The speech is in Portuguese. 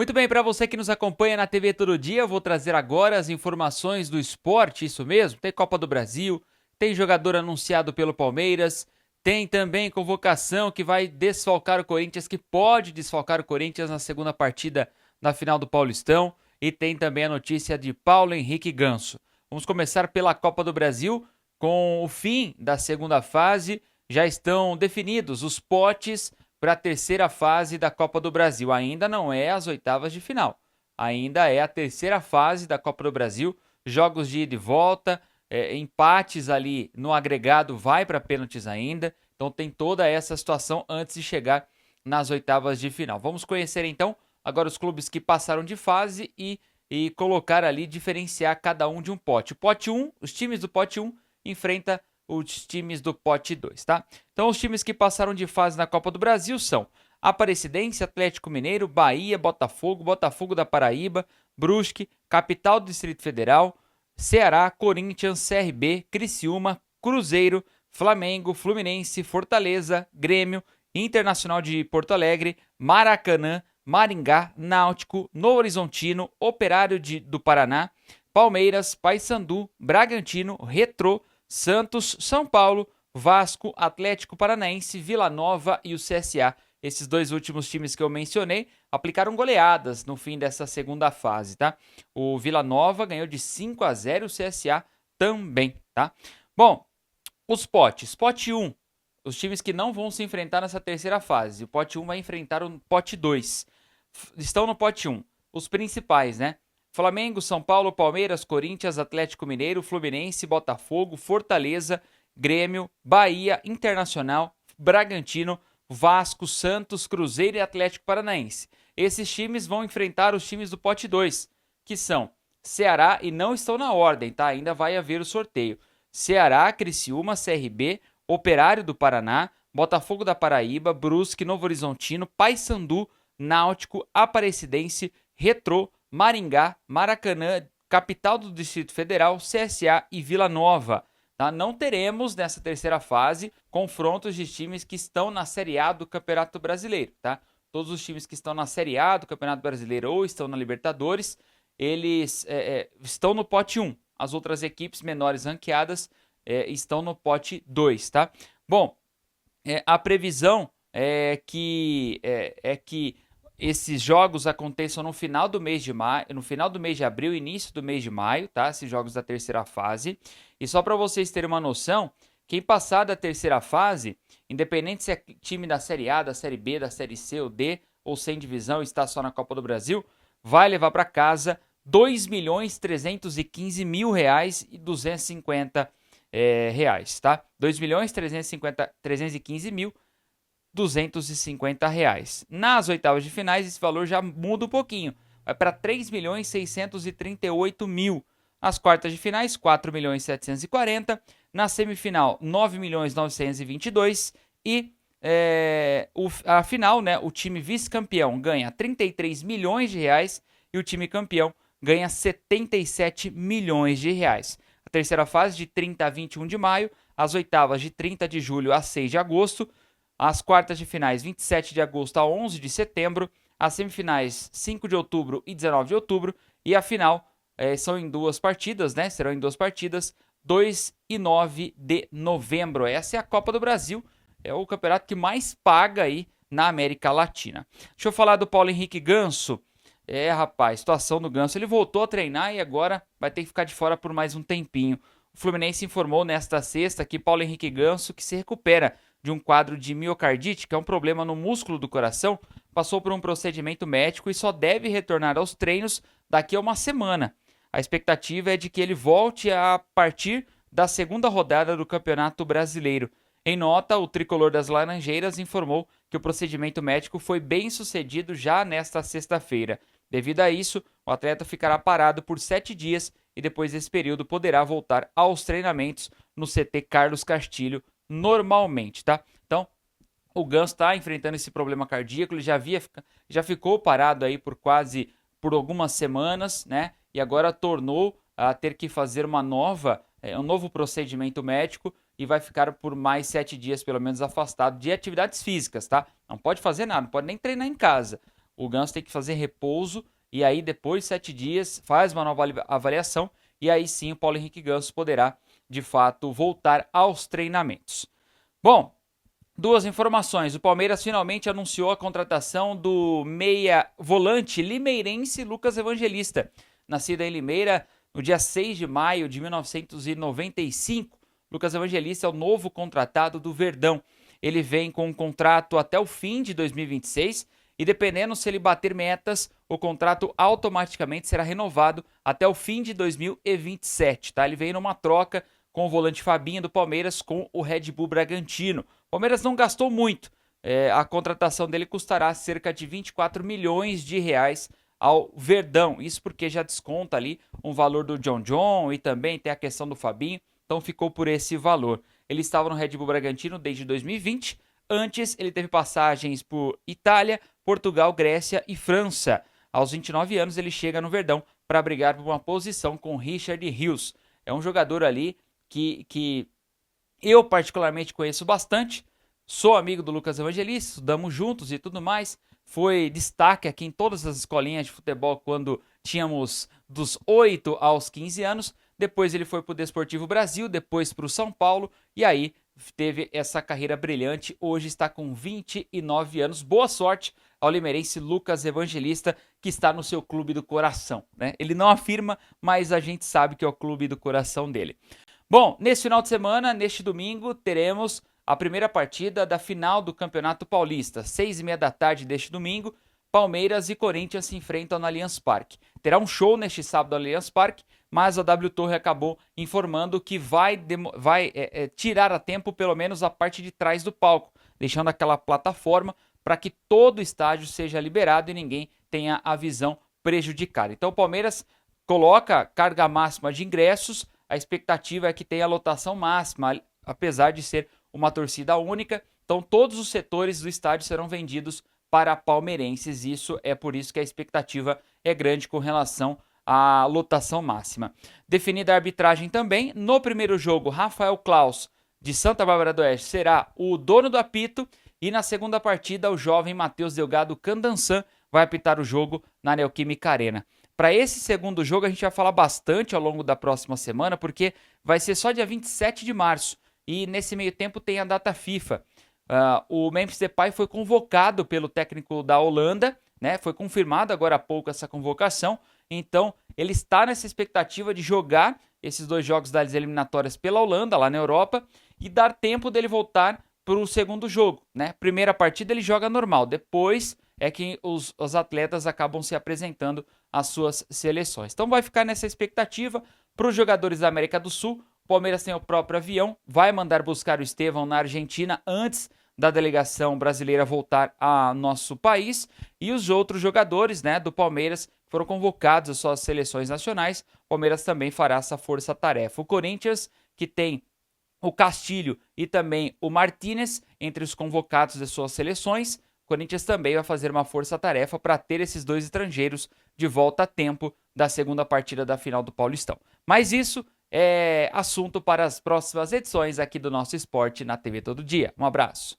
Muito bem, para você que nos acompanha na TV Todo Dia, eu vou trazer agora as informações do esporte, isso mesmo. Tem Copa do Brasil, tem jogador anunciado pelo Palmeiras, tem também convocação que vai desfalcar o Corinthians, que pode desfalcar o Corinthians na segunda partida da final do Paulistão, e tem também a notícia de Paulo Henrique Ganso. Vamos começar pela Copa do Brasil, com o fim da segunda fase, já estão definidos os potes para a terceira fase da Copa do Brasil. Ainda não é as oitavas de final. Ainda é a terceira fase da Copa do Brasil. Jogos de ida e volta, empates ali no agregado, vai para pênaltis ainda. Então tem toda essa situação antes de chegar nas oitavas de final. Vamos conhecer então agora os clubes que passaram de fase e colocar ali, diferenciar cada um de um pote. O pote 1, os times do pote 1 enfrenta os times do pote 2, tá? Então os times que passaram de fase na Copa do Brasil são Aparecidense, Atlético Mineiro, Bahia, Botafogo, Botafogo da Paraíba, Brusque, Capital do Distrito Federal, Ceará, Corinthians, CRB, Criciúma, Cruzeiro, Flamengo, Fluminense, Fortaleza, Grêmio, Internacional de Porto Alegre, Maracanã, Maringá, Náutico, Novo Horizontino, Operário do Paraná, Palmeiras, Paysandu, Bragantino, Retrô, Santos, São Paulo, Vasco, Atlético Paranaense, Vila Nova e o CSA. Esses dois últimos times que eu mencionei aplicaram goleadas no fim dessa segunda fase, tá? O Vila Nova ganhou de 5-0, o CSA também, tá? Bom, os potes. Pote 1, os times que não vão se enfrentar nessa terceira fase. O pote 1 vai enfrentar o pote 2. Estão no pote 1 os principais, né? Flamengo, São Paulo, Palmeiras, Corinthians, Atlético Mineiro, Fluminense, Botafogo, Fortaleza, Grêmio, Bahia, Internacional, Bragantino, Vasco, Santos, Cruzeiro e Atlético Paranaense. Esses times vão enfrentar os times do pote 2, que são Ceará, e não estão na ordem, tá? Ainda vai haver o sorteio. Ceará, Criciúma, CRB, Operário do Paraná, Botafogo da Paraíba, Brusque, Novo Horizontino, Paysandu, Náutico, Aparecidense, Retrô, Maringá, Maracanã, Capital do Distrito Federal, CSA e Vila Nova. Tá? Não teremos nessa terceira fase confrontos de times que estão na Série A do Campeonato Brasileiro. Tá? Todos os times que estão na Série A do Campeonato Brasileiro ou estão na Libertadores, eles estão no pote 1. As outras equipes menores ranqueadas estão no pote 2. Tá? Bom, a previsão é que esses jogos aconteçam no final do mês de maio, no final do mês de abril, início do mês de maio, tá? Esses jogos da terceira fase. E só para vocês terem uma noção, quem passar da terceira fase, independente se é time da Série A, da Série B, da Série C ou D, ou sem divisão, está só na Copa do Brasil, vai levar para casa R$ 2.315.250 reais, tá? R$ 2.315.250 reais. Nas oitavas de finais, esse valor já muda um pouquinho. Vai para 3.638.000. As quartas de finais, 4.740.000. Na semifinal, 9.922.000. E a final, né, o time vice-campeão ganha 33 milhões de reais e o time campeão ganha 77 milhões de reais. A terceira fase de 30 a 21 de maio, as oitavas de 30 de julho a 6 de agosto, as quartas de finais 27 de agosto a 11 de setembro, as semifinais 5 de outubro e 19 de outubro e a final são em duas partidas, né? Serão em duas partidas, 2 e 9 de novembro. Essa é a Copa do Brasil, é o campeonato que mais paga aí na América Latina. Deixa eu falar do Paulo Henrique Ganso. Rapaz, situação do Ganso, ele voltou a treinar e agora vai ter que ficar de fora por mais um tempinho. O Fluminense informou nesta sexta que Paulo Henrique Ganso, que se recupera de um quadro de miocardite, que é um problema no músculo do coração, passou por um procedimento médico e só deve retornar aos treinos daqui a uma semana. A expectativa é de que ele volte a partir da segunda rodada do Campeonato Brasileiro. Em nota, o tricolor das Laranjeiras informou que o procedimento médico foi bem sucedido já nesta sexta-feira. Devido a isso, o atleta ficará parado por 7 dias e depois desse período poderá voltar aos treinamentos no CT Carlos Castilho normalmente, tá? Então, o Ganso está enfrentando esse problema cardíaco, ele já ficou parado aí por algumas semanas, né? E agora tornou a ter que fazer um novo procedimento médico e vai ficar por mais 7 dias, pelo menos, afastado de atividades físicas, tá? Não pode fazer nada, não pode nem treinar em casa. O Ganso tem que fazer repouso e aí depois de 7 dias faz uma nova avaliação e aí sim o Paulo Henrique Ganso poderá de fato voltar aos treinamentos. Bom, duas informações. O Palmeiras finalmente anunciou a contratação do meia volante limeirense Lucas Evangelista. Nascido em Limeira no dia 6 de maio de 1995, Lucas Evangelista é o novo contratado do Verdão. Ele vem com um contrato até o fim de 2026 e dependendo se ele bater metas, o contrato automaticamente será renovado até o fim de 2027, tá? Ele vem numa troca com o volante Fabinho do Palmeiras com o Red Bull Bragantino. O Palmeiras não gastou muito. A contratação dele custará cerca de 24 milhões de reais ao Verdão. Isso porque já desconta ali um valor do John e também tem a questão do Fabinho. Então ficou por esse valor. Ele estava no Red Bull Bragantino desde 2020. Antes ele teve passagens por Itália, Portugal, Grécia e França. Aos 29 anos ele chega no Verdão para brigar por uma posição com Richard Rios. É um jogador ali que eu particularmente conheço bastante, sou amigo do Lucas Evangelista, estudamos juntos e tudo mais, foi destaque aqui em todas as escolinhas de futebol quando tínhamos dos 8 aos 15 anos, depois ele foi para o Desportivo Brasil, depois para o São Paulo e aí teve essa carreira brilhante, hoje está com 29 anos, boa sorte ao limeirense Lucas Evangelista, que está no seu clube do coração, né? Ele não afirma, mas a gente sabe que é o clube do coração dele. Bom, nesse final de semana, neste domingo, teremos a primeira partida da final do Campeonato Paulista. 6h30 da tarde deste domingo, Palmeiras e Corinthians se enfrentam no Allianz Parque. Terá um show neste sábado no Allianz Parque, mas a W Torre acabou informando que vai tirar a tempo pelo menos a parte de trás do palco, deixando aquela plataforma para que todo o estádio seja liberado e ninguém tenha a visão prejudicada. Então o Palmeiras coloca carga máxima de ingressos. A expectativa é que tenha a lotação máxima, apesar de ser uma torcida única. Então, todos os setores do estádio serão vendidos para palmeirenses. Isso é por isso que a expectativa é grande com relação à lotação máxima. Definida a arbitragem também, no primeiro jogo, Rafael Claus, de Santa Bárbara do Oeste, será o dono do apito. E na segunda partida, o jovem Matheus Delgado Candançan vai apitar o jogo na Neoquímica Arena. Para esse segundo jogo a gente vai falar bastante ao longo da próxima semana, porque vai ser só dia 27 de março e nesse meio tempo tem a data FIFA. O Memphis Depay foi convocado pelo técnico da Holanda, né? Foi confirmado agora há pouco essa convocação, então ele está nessa expectativa de jogar esses 2 jogos das eliminatórias pela Holanda, lá na Europa, e dar tempo dele voltar para o segundo jogo, né? Primeira partida ele joga normal, depois é que os atletas acabam se apresentando às suas seleções. Então vai ficar nessa expectativa para os jogadores da América do Sul. O Palmeiras tem o próprio avião, vai mandar buscar o Estevão na Argentina antes da delegação brasileira voltar a nosso país. E os outros jogadores, né, do Palmeiras foram convocados às suas seleções nacionais. O Palmeiras também fará essa força-tarefa. O Corinthians, que tem o Castilho e também o Martínez entre os convocados de suas seleções. O Corinthians também vai fazer uma força-tarefa para ter esses 2 estrangeiros de volta a tempo da segunda partida da final do Paulistão. Mas isso é assunto para as próximas edições aqui do nosso Esporte na TV Todo Dia. Um abraço.